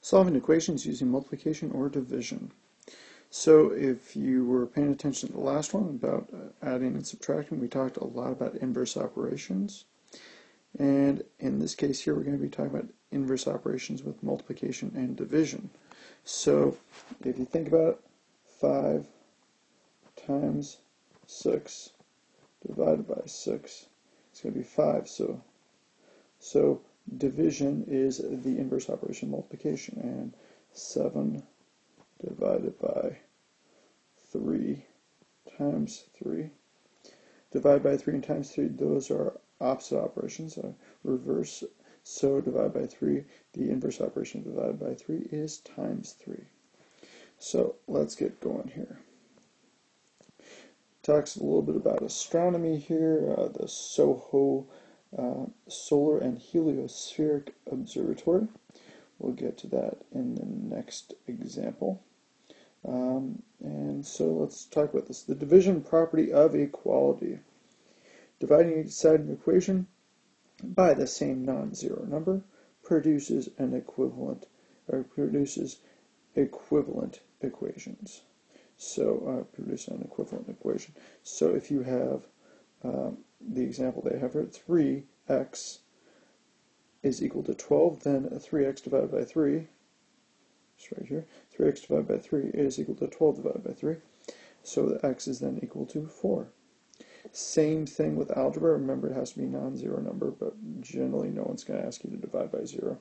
Solving equations using multiplication or division. So if you were paying attention to the last one about adding and subtracting, we talked a lot about inverse operations. And in this case here, we're going to be talking about inverse operations with multiplication and division. So if you think about it, 5 times 6 divided by 6, it's going to be 5. So division is the inverse operation multiplication, and 7 divided by 3 times 3. Divide by 3 and times 3, those are opposite operations, reverse. So divide by 3, the inverse operation divided by 3 is times 3. So let's get going here. Talks a little bit about astronomy here, the SOHO Solar and Heliospheric Observatory. We'll get to that in the next example. And so let's talk about this. The division property of equality. Dividing each side of an equation by the same non-zero number produces an equivalent, or produces equivalent equations. So produce an equivalent equation. So if you have the example they have here, 3x is equal to 12, then 3x divided by 3, it's right here, 3x divided by 3 is equal to 12 divided by 3. So the x is then equal to 4. Same thing with algebra. Remember, it has to be non-zero number, but generally no one's going to ask you to divide by 0.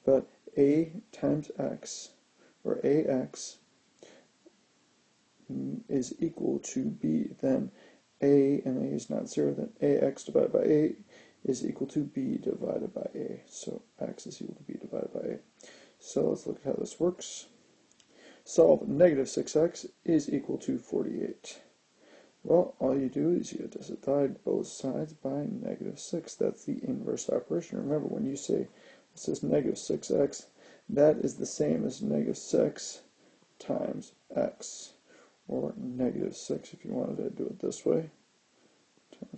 But a times x, or ax, is equal to b. Then a, and a is not 0, then ax divided by a is equal to b divided by a. So x is equal to b divided by a. So let's look at how this works. Solve negative 6x is equal to 48. Well, all you do is you just divide both sides by negative 6. That's the inverse operation. Remember, when you say it says negative 6x, that is the same as negative 6 times x, or negative 6 if you wanted to do it this way.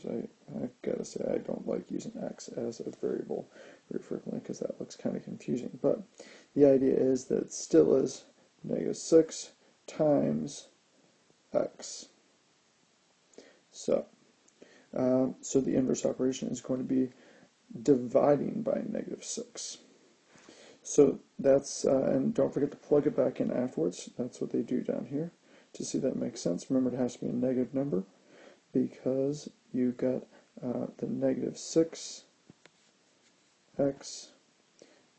I've got to say, I don't like using x as a variable very frequently because that looks kind of confusing. But the idea is that it still is negative 6 times x. So the inverse operation is going to be dividing by negative 6. So that's, and don't forget to plug it back in afterwards. That's what they do down here to see that makes sense. Remember, it has to be a negative number because you got the negative 6x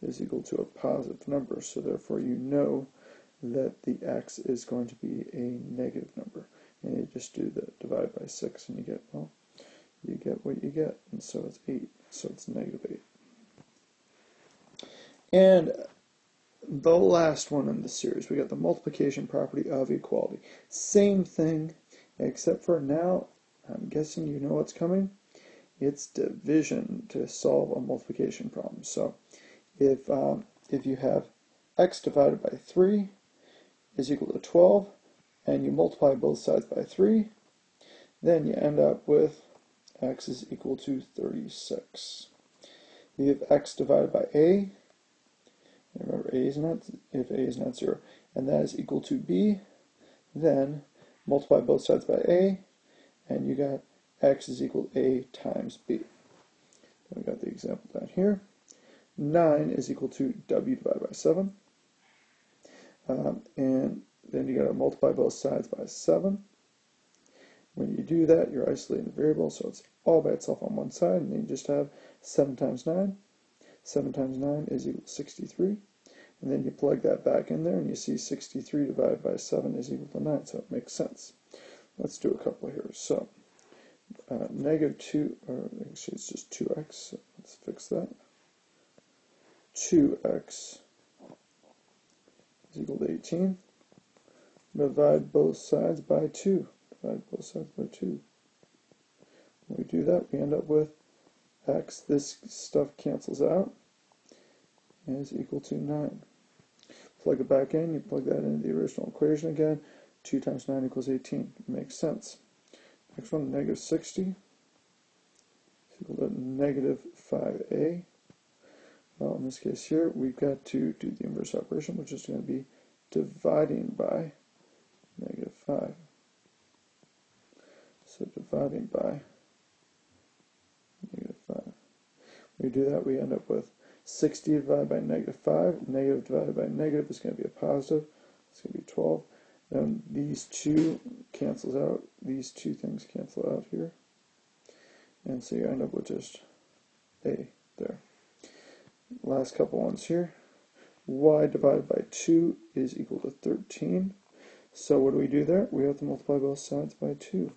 is equal to a positive number. So therefore you know that the x is going to be a negative number. And you just do the divide by 6 and you get, well, you get what you get. And so it's 8. So it's negative 8. And the last one in the series, we got the multiplication property of equality. Same thing, except for now, I'm guessing you know what's coming. It's division to solve a multiplication problem. So if you have x divided by 3 is equal to 12, and you multiply both sides by 3, then you end up with x is equal to 36. You have x divided by a, and remember if a is not 0, and that is equal to b, then multiply both sides by a, and you got x is equal to a times b. Then we got the example down here. 9 is equal to w divided by 7, and then you got to multiply both sides by 7. When you do that, you're isolating the variable, so it's all by itself on one side, and then you just have 7 times 9. 7 times 9 is equal to 63. And then you plug that back in there, and you see 63 divided by 7 is equal to 9, so it makes sense. Let's do a couple here. So, negative 2, or actually it's just 2x, so let's fix that. 2x is equal to 18. Divide both sides by 2. Divide both sides by 2. When we do that, we end up with x, this stuff cancels out, is equal to 9. Plug it back in, you plug that into the original equation again. 2 times 9 equals 18. It makes sense. Next one, negative 60 is equal to negative 5a. Well, in this case here, we've got to do the inverse operation, which is going to be dividing by -5. So dividing by -5. When we do that, we end up with 60 divided by -5. Negative divided by negative is going to be a positive. It's going to be 12. Then these two cancels out. These two things cancel out here. And so you end up with just a there. Last couple ones here. Y divided by 2 is equal to 13. So what do we do there? We have to multiply both sides by 2.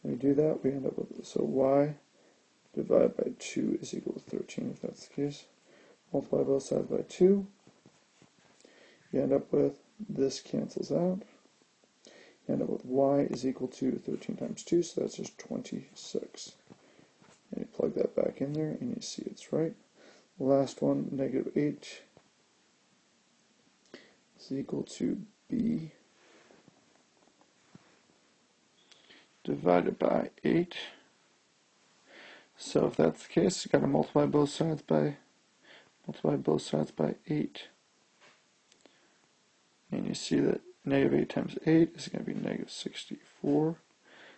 When we do that, we end up with, so y divided by 2 is equal to 13, if that's the case. Multiply both sides by 2. You end up with, this cancels out. You end up with y is equal to 13 times 2, so that's just 26. And you plug that back in there, and you see it's right. Last one, -8 is equal to b divided by 8. So if that's the case, you got to multiply both sides by 8. And you see that -8 times 8 is going to be -64.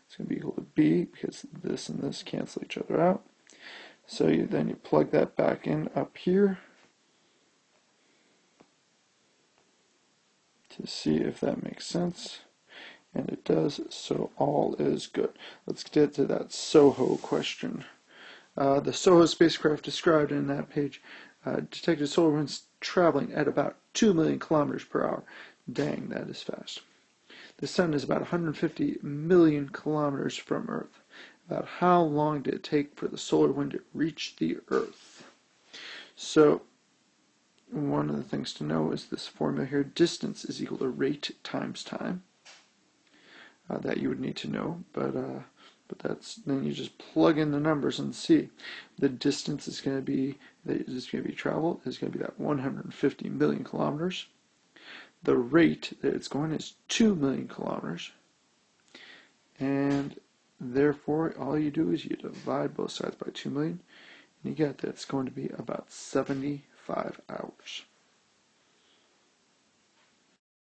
It's going to be equal to b because this and this cancel each other out. So then you plug that back in up here to see if that makes sense. And it does, so all is good. Let's get to that SOHO question. The SOHO spacecraft described in that page detected solar winds traveling at about 2 million kilometers per hour. Dang, that is fast. The sun is about 150 million kilometers from Earth. About how long did it take for the solar wind to reach the Earth? So, one of the things to know is this formula here. Distance is equal to rate times time. That you would need to know, but then you just plug in the numbers and see. The distance is going to be traveled is going to be that 150 million kilometers. The rate that it's going is 2 million kilometers, and therefore all you do is you divide both sides by 2 million, and you get that it's going to be about 75 hours.